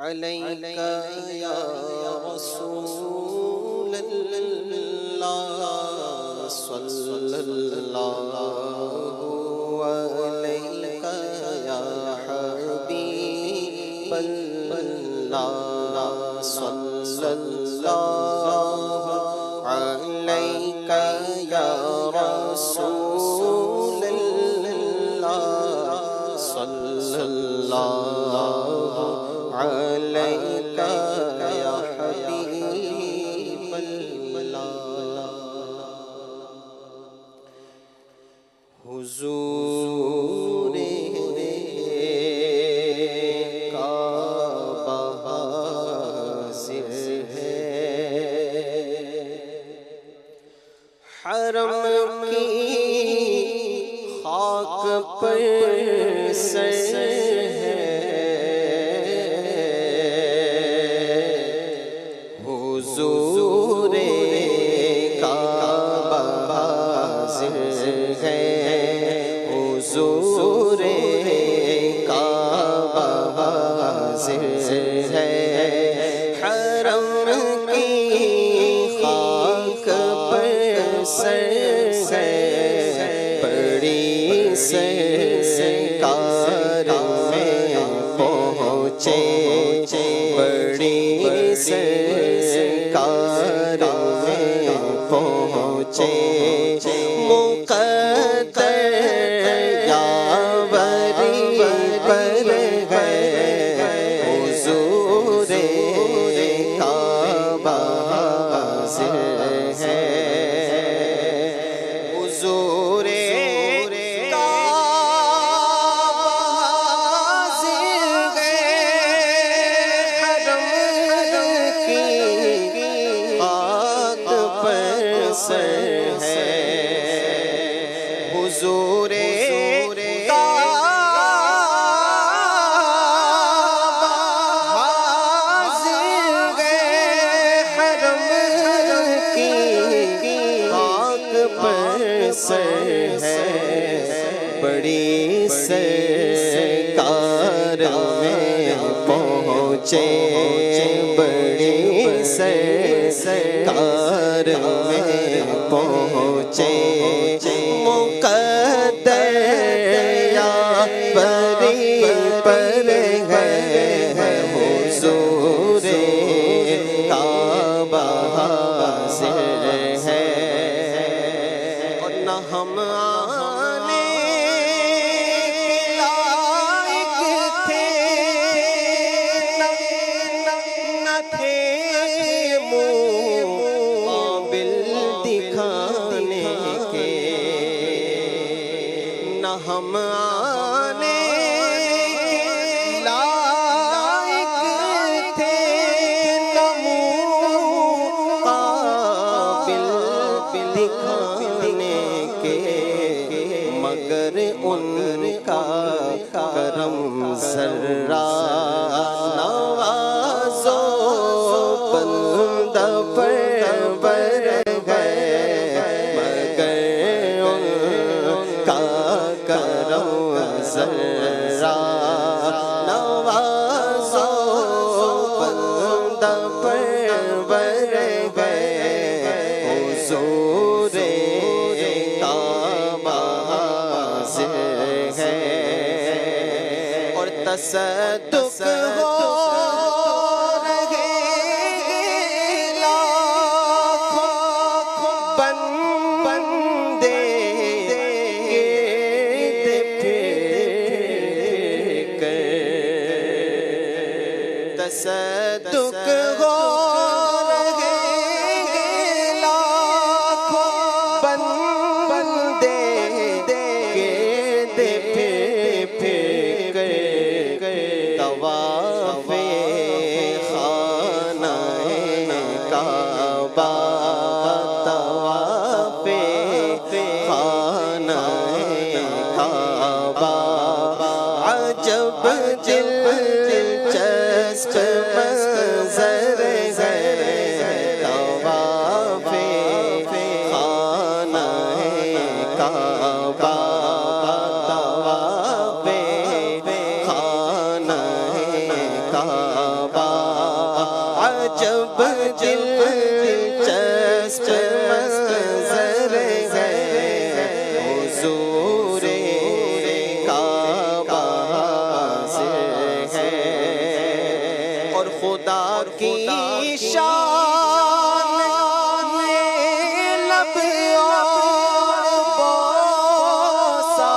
علیکہ یا رسول اللہ صلی اللہ علیکہ یا حبیب اللہ صلی اللہ علیکہ یا رسول اللہ صلی اللہ علیکہ یا حبیب اللہ حضور کعبہ حاضر ہے حرم کی خاک پر سر ہے حضور کعبہ حاضر ہے حضور کعبہ حاضر ہے حرم کی خاک پر سر ہے بڑی سرکار میں پہنچے بڑی سرکار میں پہنچے مقدر یاوری پر ہے حضور کعبہ حاضر ہے حضور سر ہے حضور کعبہ حاضر ہے حرم کی خاک پر سر ہے بڑی سرکار میں پہنچے بڑی سرکار میں پہنچے مقدر یاوری پر ہے حضور کعبہ حاضر ہے اور نہ ہم آنے لائق تھے نہ تھے دکھانے کے نہ ہم آنے لائق تھے نہ قابل دکھانے کے مگر ان کا کرم ذرا نوازو بندہ پر کرم ذرا نوازو بندہ پرور گئے حضور کعبہ حاضر ہے اور تصدق ہو تصدق ہو رہے لاکھوں بندے گرد پھر طواف خانہ کعبہ طواف خانہ کعبہ عجب دلچسپ منظر خدا کی شان لب اور بوسہ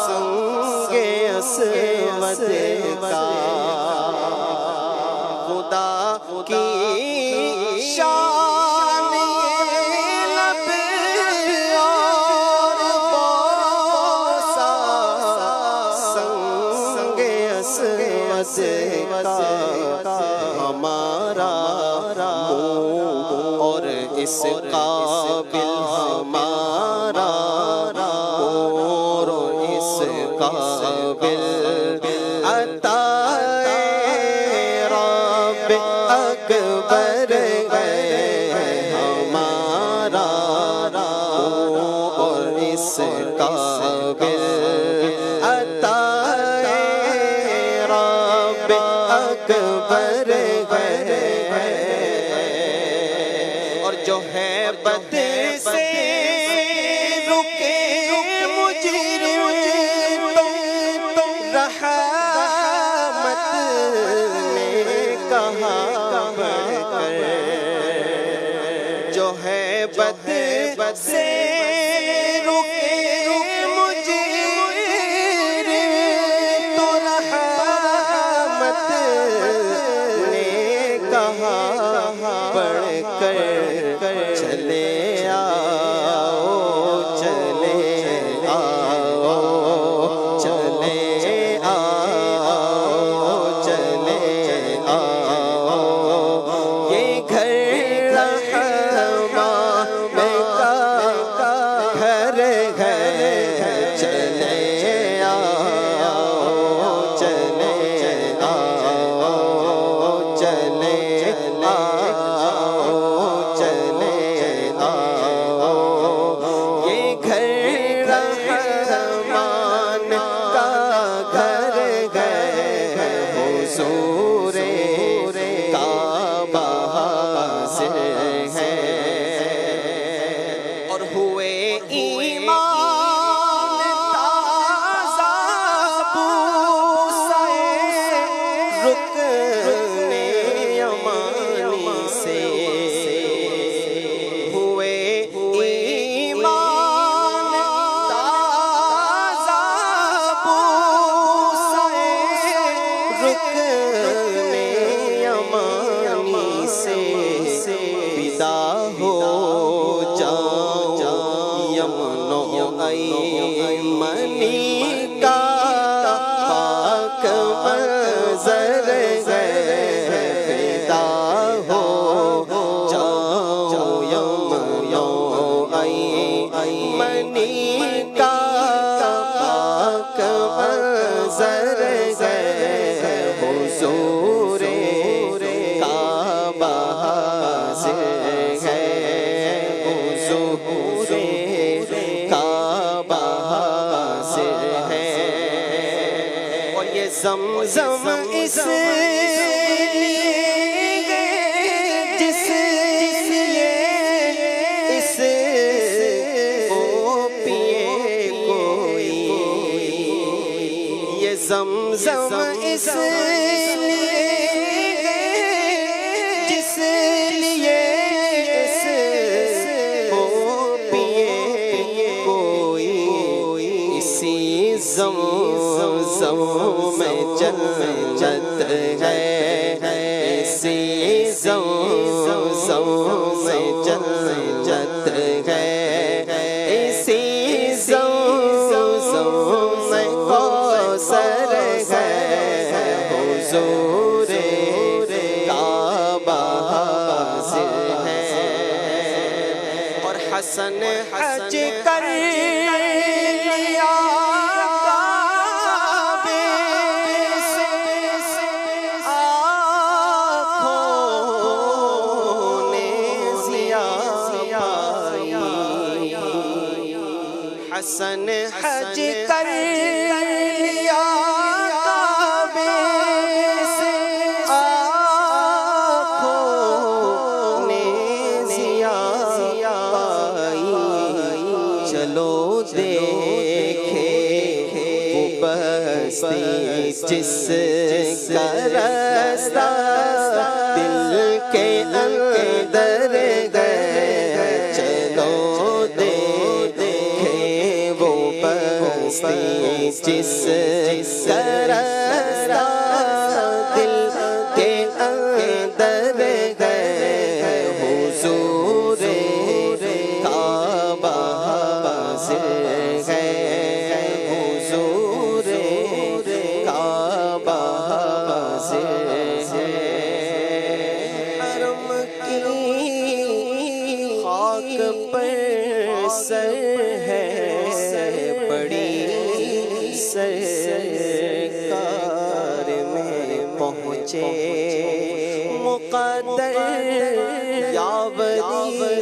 سنگ اسود کا خدا کی شان لب اور بوسہ سنگ اسود کا ہمارا اور اس قابل ہمارا اور اس قابل عطا رب اکبر ہے ہمارا اور اس قابل عطا رب اکبر ہے اور جو ہے بد سے رکے مجرم تو رحمت نے کہا بڑھ کر جو ہے بد سے رکے مجرم تو رحمت نے کہا بڑھ کر چلے آؤ چلے آؤ چلے آؤ چلے آؤ یہ گھر رحمان کا گھر ہے چلے آؤ چلے آؤ چلے آؤ چلے آؤ یہ گھر رحمان کا گھر ہے حضور کعبہ حاضر ہے اور ہوئے ایمان تازہ بوسہ رکن یمانی سے ہوئے ایمان تازہ بوسہ رکن یمانی سے فدا ہو جاؤ یمن و ایمنی کا پاک منظر ہے فدا ہو جاؤ یمن و ایمنی کا پاک منظر ہے حضور کعبہ حاضر ہے حضور کعبہ حاضر ہے اور یہ زمزم اس لیے جس لیے اس کو پیے کوئی یہ زمزم اس لیے جس لیے اس کو پیے کوئی اسی زمزم میں جنت ہے اسی زمزم میں جنت ہے اسی زمزم میں کوثر ہے حضور کعبہ حاضر ہے اور حسن حج کر لیا کعبے سے آنکھوں نے ضیا پائی حسن حج کر لیا کعبے سے آنکھوں نے ضیا پائی چلو دیکھے وہ بستی جس کا راستہ دل کے اندر گئے چلو دیکھیں وہ بستی جس کا راستہ دل کے اندر گئے حضور کعبہ حاضر ہے حضور کعبہ حاضر ہے حرم کی خاک پر سر ہے بڑی سرکار میں پہنچے مقدر یاوری